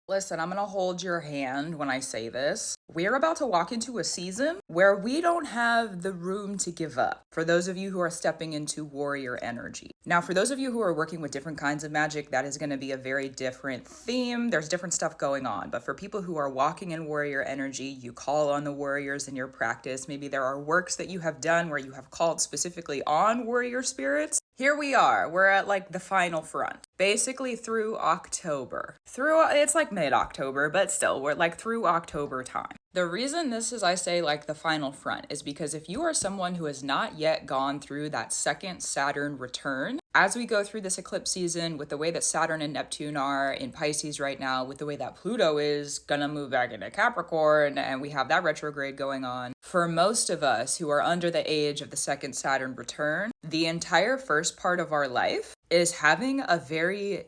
Listen, I'm gonna hold your hand when I say this. We're about to walk into a season where we don't have the room to give up. For those of you who are stepping into warrior energy. Now, for those of you who are working with different kinds of magic, that is gonna be a very different theme. There's different stuff going on. But for people who are walking in warrior energy, you call on the warriors in your practice. Maybe there are works that you have done where you have called specifically on warrior spirits. Here we are. We're at like the final front. Basically through October. It's like mid-October, but still, we're like through October time. The reason this is, I say, like the final front is because if you are someone who has not yet gone through that second Saturn return, as we go through this eclipse season with the way that Saturn and Neptune are in Pisces right now, with the way that Pluto is gonna move back into Capricorn, and we have that retrograde going on, for most of us who are under the age of the second Saturn return, the entire first part of our life is having a very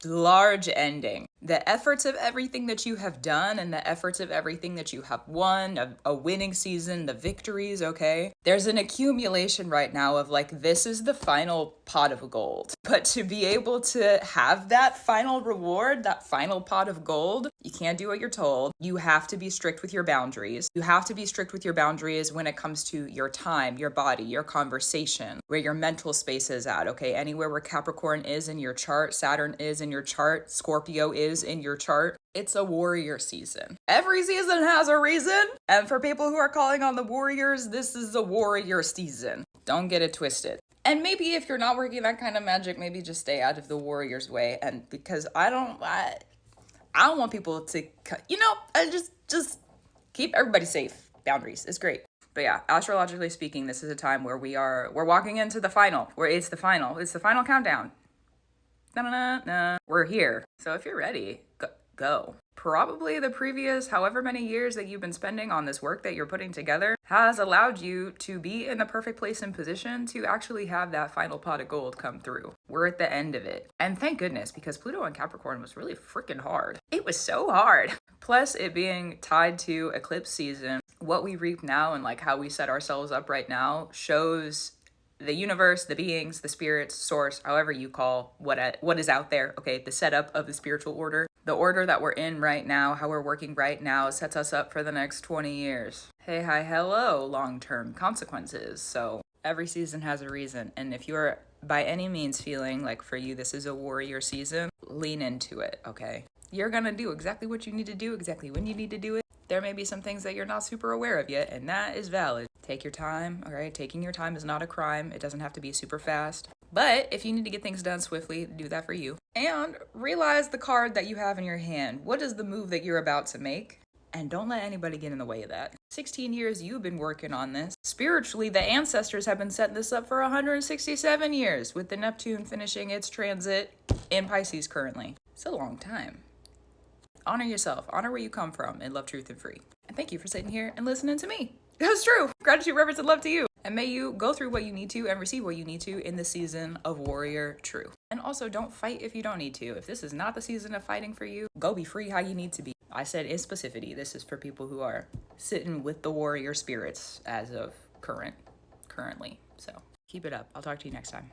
large ending. The efforts of everything that you have done and the efforts of everything that you have won, a winning season, the victories, okay? There's an accumulation right now of like, this is the final pot of gold. But to be able to have that final reward, that final pot of gold, you can't do what you're told. You have to be strict with your boundaries. You have to be strict with your boundaries when it comes to your time, your body, your conversation, where your mental space is at, okay? Anywhere where Capricorn is in your chart, Saturn is in your chart, Scorpio is in your chart. It's a warrior season. Every season has a reason. And for people who are calling on the warriors, this is a warrior season. Don't get it twisted. And maybe if you're not working that kind of magic, maybe just stay out of the warrior's way. And because I don't want people to, I just keep everybody safe. Boundaries. It's great. But yeah, astrologically speaking, this is a time where we're walking into the final, where it's the final countdown. Da-da-da-da. We're here. So if you're ready, go. Probably the previous however many years that you've been spending on this work that you're putting together has allowed you to be in the perfect place and position to actually have that final pot of gold come through. We're at the end of it. And thank goodness, because Pluto and Capricorn was really freaking hard. It was so hard. Plus it being tied to eclipse season, what we reap now and like how we set ourselves up right now shows the universe, the beings, the spirits, source, however you call what is out there, okay, the setup of the spiritual order. The order that we're in right now, how we're working right now, sets us up for the next 20 years. Hey, hi, hello, long-term consequences. So every season has a reason. And if you're by any means feeling like for you this is a warrior season, lean into it, okay? You're gonna do exactly what you need to do, exactly when you need to do it. There may be some things that you're not super aware of yet, and that is valid. Take your time, all right? Taking your time is not a crime. It doesn't have to be super fast. But if you need to get things done swiftly, do that for you. And realize the card that you have in your hand. What is the move that you're about to make? And don't let anybody get in the way of that. 16 years you've been working on this. Spiritually, the ancestors have been setting this up for 167 years, with the Neptune finishing its transit in Pisces currently. It's a long time. Honor yourself, honor where you come from, and love, truth, and free. And thank you for sitting here and listening to me. That's true. Gratitude, reverence, and love to you. And may you go through what you need to and receive what you need to in the season of warrior true. And also don't fight if you don't need to. If this is not the season of fighting for you, go be free how you need to be. I said in specificity, this is for people who are sitting with the warrior spirits as of currently. So keep it up. I'll talk to you next time.